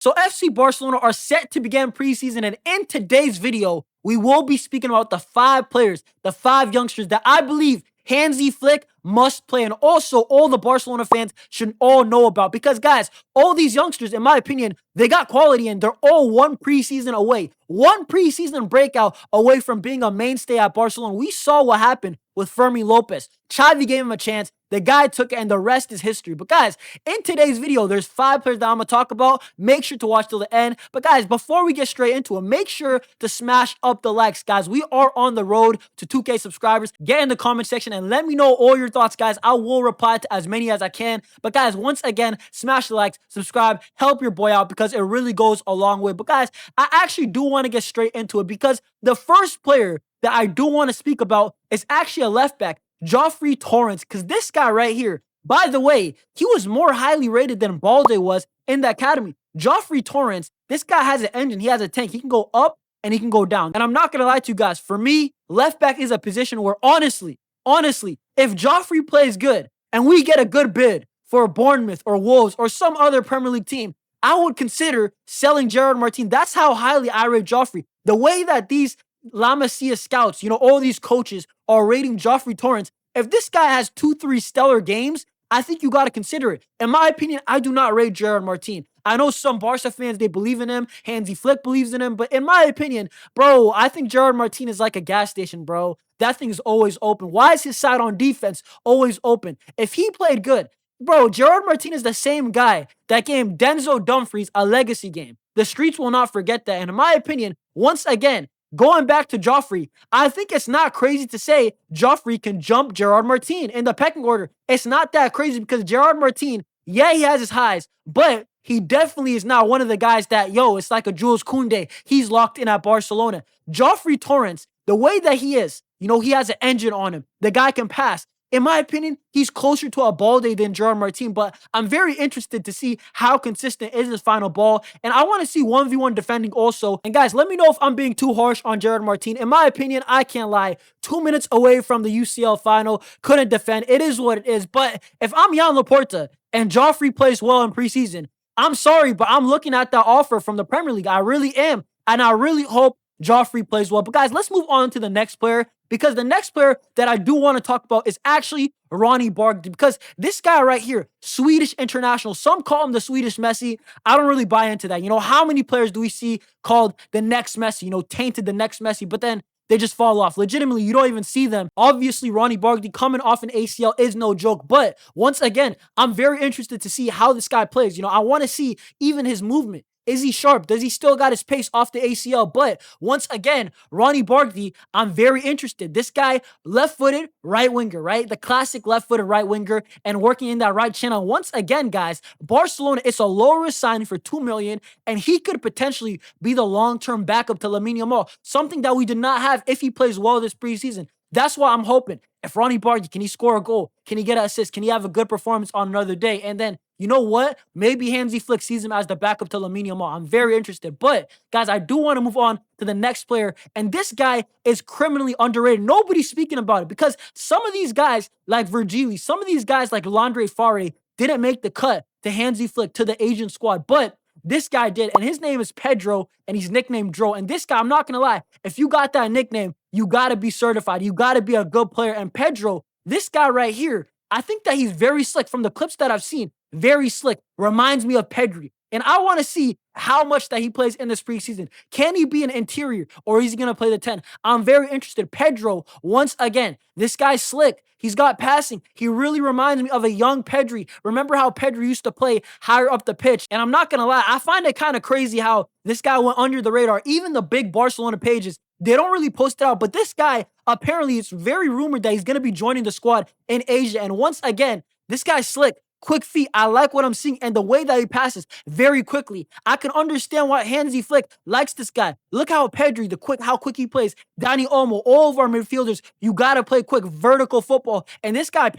So FC Barcelona are set to begin preseason, and in today's video, we will be speaking about the 5 players, the 5 youngsters that I believe Hansi Flick must play, and also all the Barcelona fans should all know about. Because, guys, all these youngsters, in my opinion, they got quality, and they're all one preseason away, one preseason breakout away from being a mainstay at Barcelona. We saw what happened with Fermin Lopez. Xavi gave him a chance. The guy took it, and the rest is history. But, guys, in today's video, there's 5 players that I'm going to talk about. Make sure to watch till the end. But, guys, before we get straight into it, make sure to smash up the likes, guys. We are on the road to 2K subscribers. Get in the comment section and let me know all your thoughts, guys. I will reply to as many as I can. But, guys, once again, smash the likes, subscribe, help your boy out because it really goes a long way. But, guys, I actually do want to get straight into it because the first player that I do want to speak about is actually a left back, Jofrey Torrents, because this guy right here, by the way, he was more highly rated than Balde was in the academy. Jofrey Torrents, this guy has an engine. He has a tank. He can go up and he can go down. And I'm not going to lie to you guys. For me, left back is a position where honestly, if Joffrey plays good and we get a good bid for Bournemouth or Wolves or some other Premier League team, I would consider selling Gerard Martin. That's how highly I rate Joffrey. The way that these La Masia scouts, all these coaches are rating Jofrey Torrents. If this guy has 2-3 stellar games, I think you got to consider it. In my opinion, I do not rate Gerard Martin. I know some Barca fans, they believe in him. Hansi Flick believes in him. But in my opinion, bro, I think Gerard Martin is like a gas station, bro. That thing is always open. Why is his side on defense always open? If he played good, bro, Gerard Martin is the same guy that gave Denzel Dumfries a legacy game. The streets will not forget that. And in my opinion, once again, going back to Joffrey, I think it's not crazy to say Joffrey can jump Gerard Martin in the pecking order. It's not that crazy because Gerard Martin, yeah, he has his highs, but he definitely is not one of the guys that, it's like a Jules Koundé. He's locked in at Barcelona. Jofrey Torrents, the way that he is, he has an engine on him. The guy can pass. In my opinion, he's closer to a Balde than Gerard Martin, but I'm very interested to see how consistent is his final ball, and I want to see 1v1 defending also. And guys, let me know if I'm being too harsh on Gerard Martin. In my opinion, I can't lie. 2 minutes away from the UCL final, couldn't defend. It is what it is, but if I'm Jan Laporta and Joffrey plays well in preseason, I'm sorry, but I'm looking at that offer from the Premier League. I really am, and I really hope Joffrey plays well. But guys, let's move on to the next player, because the next player that I do want to talk about is actually Roony Bardghji, because this guy right here, Swedish international, some call him the Swedish Messi. I don't really buy into that. How many players do we see called the next Messi, tainted the next Messi, but then they just fall off. Legitimately, you don't even see them. Obviously, Roony Bardghji coming off an ACL is no joke, but once again, I'm very interested to see how this guy plays. I want to see even his movement. Is he sharp? Does he still got his pace off the ACL? But once again, Roony Bardghji, I'm very interested. This guy, left-footed right winger, right? The classic left-footed right winger and working in that right channel. Once again, guys, Barcelona, it's a low-risk signing for $2 million, and he could potentially be the long-term backup to Lamine Yamal, something that we did not have if he plays well this preseason. That's why I'm hoping. If Roony Bardghji, can he score a goal? Can he get an assist? Can he have a good performance on another day? And then, you know what? Maybe Hansi Flick sees him as the backup to Lamine Yamal. I'm very interested. But, guys, I do want to move on to the next player. And this guy is criminally underrated. Nobody's speaking about it because some of these guys like Virgili, some of these guys like Landre Farre didn't make the cut to Hansi Flick, to the Asian squad. But this guy did, and his name is Pedro, and he's nicknamed Dro. And this guy, I'm not going to lie, if you got that nickname, you got to be certified. You got to be a good player. And Pedro, this guy right here, I think that he's very slick. From the clips that I've seen, very slick. Reminds me of Pedri. And I want to see how much that he plays in this preseason. Can he be an interior or is he going to play the 10? I'm very interested. Pedro, once again, this guy's slick. He's got passing. He really reminds me of a young Pedri. Remember how Pedri used to play higher up the pitch? And I'm not going to lie, I find it kind of crazy how this guy went under the radar. Even the big Barcelona pages, they don't really post it out. But this guy, apparently, it's very rumored that he's going to be joining the squad in Asia. And once again, this guy's slick. Quick feet. I like what I'm seeing and the way that he passes very quickly. I can understand why Hansi Flick likes this guy. Look how Pedri, how quick he plays. Dani Olmo, all of our midfielders, you got to play quick vertical football. And this guy,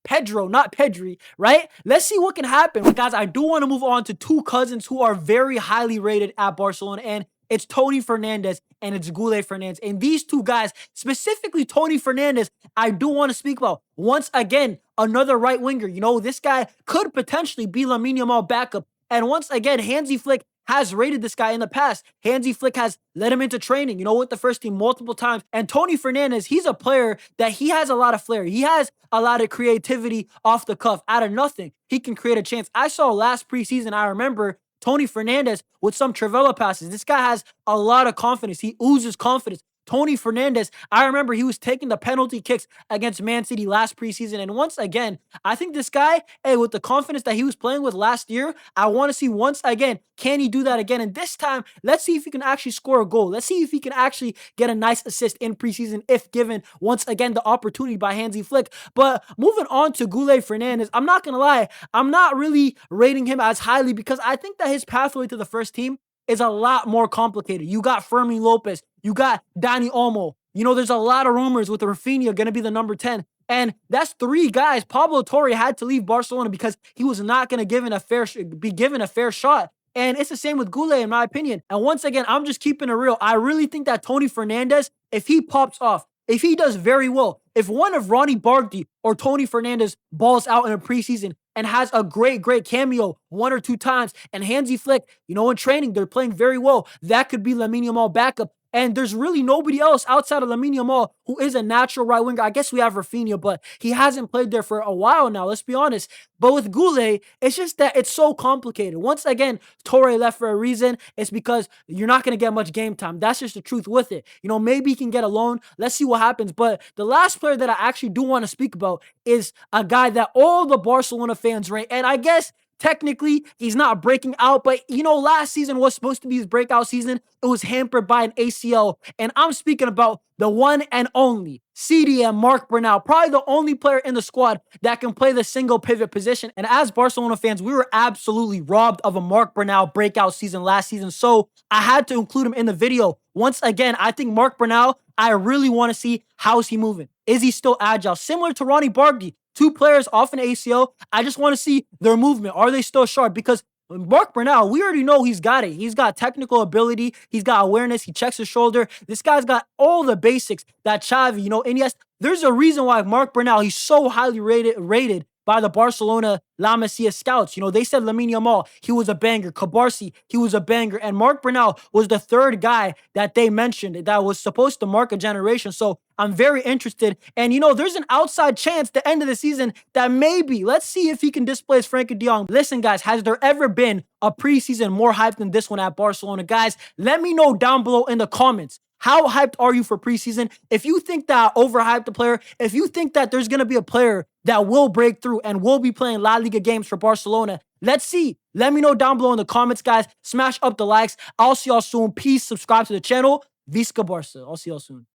Pedro, not Pedri, right? Let's see what can happen. But guys, I do want to move on to 2 cousins who are very highly rated at Barcelona, and it's Toni Fernández and it's Goule Fernandez. And these 2 guys, specifically Toni Fernández, I do want to speak about. Once again, another right winger. This guy could potentially be Lamine Yamal backup. And once again, Hansi Flick has rated this guy in the past. Hansi Flick has led him into training, with the first team multiple times. And Toni Fernández, he's a player that he has a lot of flair. He has a lot of creativity off the cuff. Out of nothing, he can create a chance. I saw last preseason, I remember Toni Fernández with some Trivela passes. This guy has a lot of confidence. He oozes confidence. Toni Fernández, I remember he was taking the penalty kicks against Man City last preseason. And once again, I think this guy, with the confidence that he was playing with last year, I want to see once again, can he do that again? And this time, let's see if he can actually score a goal. Let's see if he can actually get a nice assist in preseason if given, once again, the opportunity by Hansi Flick. But moving on to Goule Fernandez, I'm not going to lie, I'm not really rating him as highly because I think that his pathway to the first team is a lot more complicated. You got Fermin Lopez. You got Dani Olmo. There's a lot of rumors with Rafinha going to be the number 10. And that's 3 guys. Pablo Torre had to leave Barcelona because he was not going to be given a fair shot. And it's the same with Goule, in my opinion. And once again, I'm just keeping it real. I really think that Toni Fernández, if he pops off, if he does very well, if one of Roony Bardghji or Toni Fernández balls out in a preseason and has a great cameo 1 or 2 times, and Hansi Flick, in training, they're playing very well, that could be Lamine Yamal backup. And there's really nobody else outside of Lamine Yamal who is a natural right winger. I guess we have Rafinha, but he hasn't played there for a while now, let's be honest. But with Goule, it's just that it's so complicated. Once again, Torre left for a reason. It's because you're not going to get much game time. That's just the truth with it. Maybe he can get a loan. Let's see what happens. But the last player that I actually do want to speak about is a guy that all the Barcelona fans rate. And I guess technically, he's not breaking out, but last season was supposed to be his breakout season. It was hampered by an ACL, and I'm speaking about the one and only CDM Marc Bernal, probably the only player in the squad that can play the single pivot position. And as Barcelona fans, we were absolutely robbed of a Marc Bernal breakout season last season, so I had to include him in the video. Once again, I think Marc Bernal, I really want to see how's he moving. Is he still agile? Similar to Roony Bardghji. 2 players off an ACL. I just want to see their movement. Are they still sharp? Because Marc Bernal, we already know he's got it. He's got technical ability. He's got awareness. He checks his shoulder. This guy's got all the basics that Xavi, Iniesta. There's a reason why Marc Bernal, he's so highly rated by the Barcelona La Masia scouts. They said Lamine Yamal, he was a banger. Cabarsi, he was a banger. And Marc Bernal was the 3rd guy that they mentioned that was supposed to mark a generation. So I'm very interested. And, there's an outside chance at the end of the season that maybe, let's see if he can displace Frenkie de Jong. Listen, guys, has there ever been a preseason more hype than this one at Barcelona? Guys, let me know down below in the comments. How hyped are you for preseason? If you think that I overhyped the player, if you think that there's going to be a player that will break through and will be playing La Liga games for Barcelona, let's see. Let me know down below in the comments, guys. Smash up the likes. I'll see y'all soon. Peace. Subscribe to the channel. Visca Barca. I'll see y'all soon.